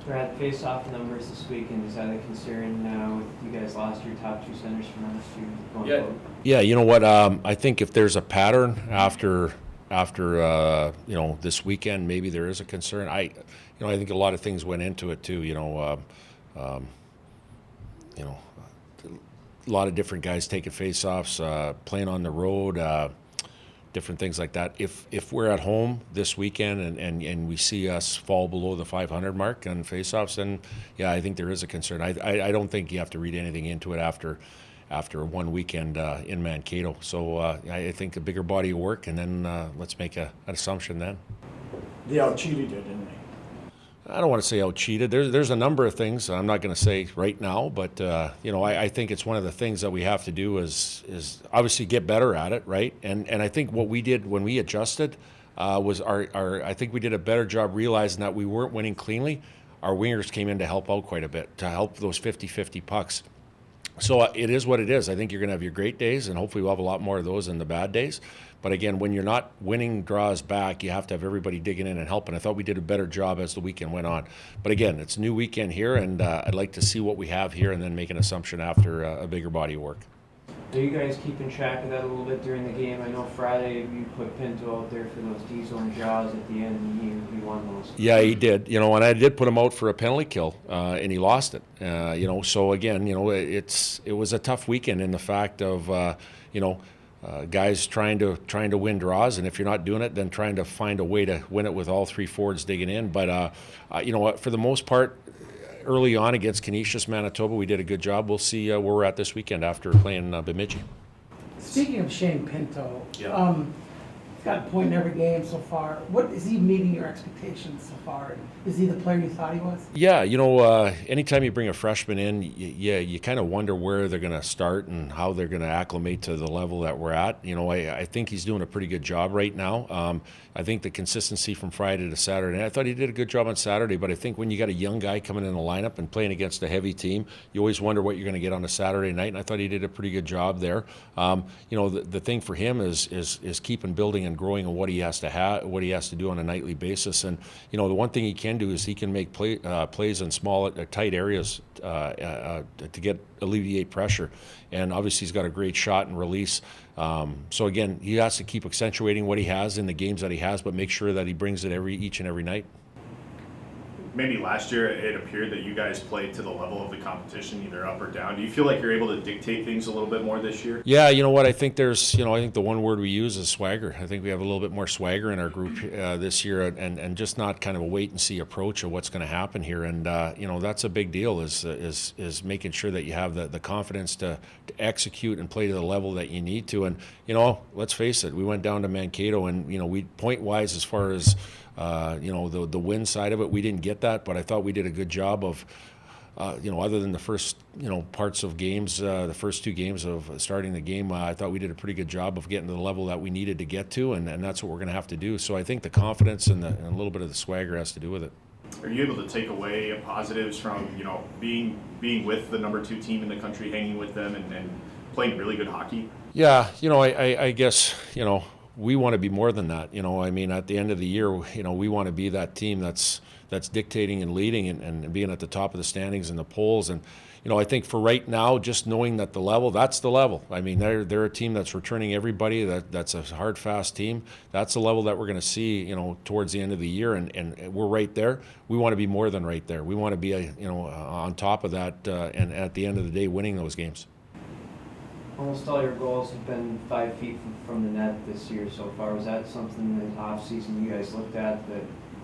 Brad, face-off numbers this weekend, is that a concern now with you guys lost your top two centers from last year going forward? Yeah, you know what? I think if there's a pattern after this weekend, maybe there is a concern. I think a lot of things went into it too. You know, a lot of different guys taking face-offs, playing on the road, different things like that. If we're at home this weekend and we see us fall below the 500 mark on face-offs, then yeah, I think there is a concern. I don't think you have to read anything into it after one weekend in Mankato. So I think a bigger body of work, and then let's make an assumption then. They out-cheated you, didn't they? I don't want to say out-cheated. There's a number of things I'm not going to say right now, but I think it's one of the things that we have to do is obviously get better at it, right? And I think what we did when we adjusted was I think we did a better job realizing that we weren't winning cleanly. Our wingers came in to help out quite a bit, to help those 50-50 pucks. So it is what it is. I think you're going to have your great days, and hopefully we'll have a lot more of those than the bad days. But again, when you're not winning draws back, you have to have everybody digging in and helping. I thought we did a better job as the weekend went on. But again, it's a new weekend here, and I'd like to see what we have here and then make an assumption after a bigger body of work. Are you guys keeping track of that a little bit during the game? I know Friday you put Pinto out there for those D-zone draws at the end, and he won those. Yeah, he did. And I did put him out for a penalty kill, and he lost it. So again, it was a tough weekend in the fact of, guys trying to win draws, and if you're not doing it, then trying to find a way to win it with all three forwards digging in. But for the most part, early on against Canisius, Manitoba, we did a good job. We'll see where we're at this weekend after playing Bemidji. Speaking of Shane Pinto, Yeah. he's got a point in every game so far. What is he meeting your expectations so far? Is he the player you thought he was? Yeah, anytime you bring a freshman in, you kind of wonder where they're going to start and how they're going to acclimate to the level that we're at. I think he's doing a pretty good job right now. I think the consistency from Friday to Saturday, I thought he did a good job on Saturday, but I think when you got a young guy coming in the lineup and playing against a heavy team, you always wonder what you're going to get on a Saturday night, and I thought he did a pretty good job there. The thing for him is keeping building and growing on what he has to do on a nightly basis. And the one thing he can do is he can make plays in small, tight areas to alleviate pressure. And obviously he's got a great shot and release. So again, he has to keep accentuating what he has in the games that he has, but make sure that he brings it each and every night. Maybe last year it appeared that you guys played to the level of the competition, either up or down. Do you feel like you're able to dictate things a little bit more this year? Yeah, you know what? I think I think the one word we use is swagger. I think we have a little bit more swagger in our group this year, and just not kind of a wait and see approach of what's going to happen here. And that's a big deal. Is making sure that you have the confidence to execute and play to the level that you need to. And let's face it, we went down to Mankato, and we point wise as far as the win side of it, we didn't get that, but I thought we did a good job of, other than the first, parts of games, the first two games of starting the game, I thought we did a pretty good job of getting to the level that we needed to get to, and that's what we're going to have to do. So I think the confidence and a little bit of the swagger has to do with it. Are you able to take away positives from, being with the number 2 team in the country, hanging with them, and playing really good hockey? Yeah, I guess, we want to be more than that. At the end of the year, we want to be that team that's dictating and leading and being at the top of the standings and the polls. And, I think for right now, just knowing that that's the level. They're a team that's returning everybody. That's a hard, fast team. That's the level that we're going to see, towards the end of the year. And we're right there. We want to be more than right there. We want to be, on top of that and at the end of the day, winning those games. Almost all your goals have been 5 feet from the net this year so far. Was that something in the off-season you guys looked at, that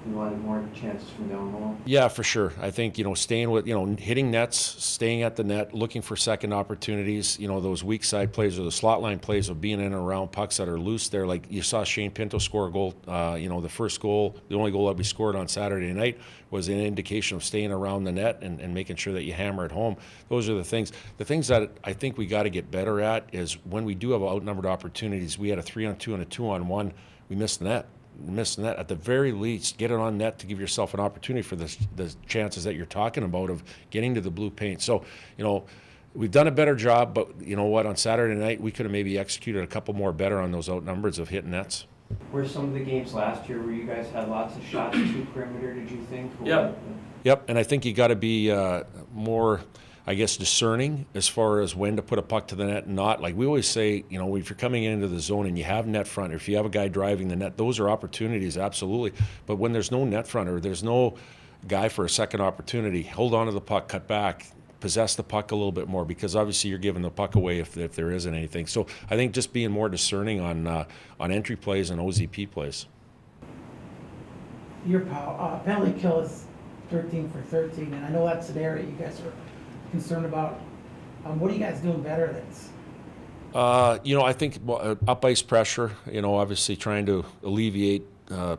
you wanted more chances from down low? Yeah, for sure. I think, staying with, hitting nets, staying at the net, looking for second opportunities, those weak side plays or the slot line plays of being in and around pucks that are loose there. Like you saw Shane Pinto score a goal, the first goal, the only goal that we scored on Saturday night was an indication of staying around the net and making sure that you hammer it home. Those are the things. The things that I think we got to get better at is when we do have outnumbered opportunities, we had a 3-on-2 and a 2-on-1, we missed the net. At the very least, get it on net to give yourself an opportunity for the chances that you're talking about of getting to the blue paint. So, we've done a better job, but you know what? On Saturday night, we could have maybe executed a couple more better on those outnumbers of hitting nets. Were some of the games last year where you guys had lots of shots to perimeter, did you think? Or- Yep. Yep, and I think you got to be more, I guess, discerning as far as when to put a puck to the net and not. Like we always say, you know, if you're coming into the zone and you have net front, or if you have a guy driving the net, those are opportunities, absolutely. But when there's no net front or there's no guy for a second opportunity, hold on to the puck, cut back, possess the puck a little bit more, because obviously you're giving the puck away if there isn't anything. So I think just being more discerning on entry plays and OZP plays. Your penalty kill is 13 for 13, and I know that's an area you guys are concerned about. What are you guys doing better that's? You know, I think up ice pressure, you know, obviously trying to alleviate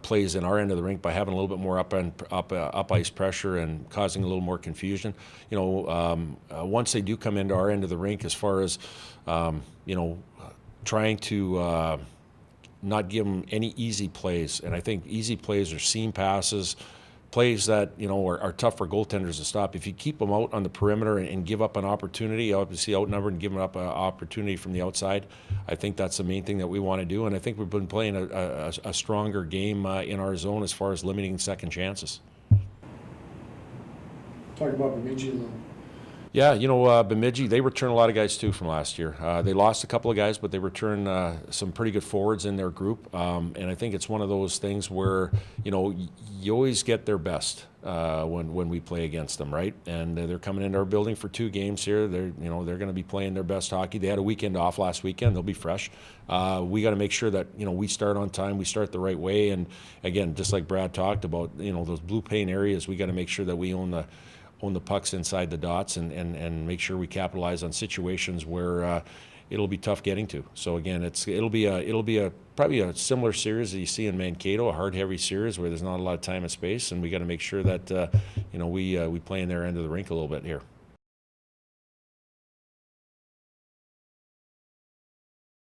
plays in our end of the rink by having a little bit more up ice pressure and causing a little more confusion. You know, once they do come into our end of the rink, as far as you know, trying to not give them any easy plays, and I think easy plays are seam passes, plays that, you know, are tough for goaltenders to stop. If you keep them out on the perimeter and give up an opportunity, obviously outnumbered, and give them up an opportunity from the outside, I think that's the main thing that we want to do. And I think we've been playing a stronger game in our zone as far as limiting second chances. Talk about Bemidji a little. Yeah, you know, Bemidji, they returned a lot of guys too from last year. They lost a couple of guys, but they returned some pretty good forwards in their group. And I think it's one of those things where, you know, you always get their best when we play against them, right? And they're coming into our building for 2 games here. They're going to be playing their best hockey. They had a weekend off last weekend. They'll be fresh. We got to make sure that, you know, we start on time, we start the right way. And again, just like Brad talked about, you know, those blue paint areas, we got to make sure that we own the pucks inside the dots and make sure we capitalize on situations where it'll be tough getting to. So again, it'll be probably a similar series that you see in Mankato, a hard, heavy series where there's not a lot of time and space, and we got to make sure that you know, we play in their end of the rink a little bit here.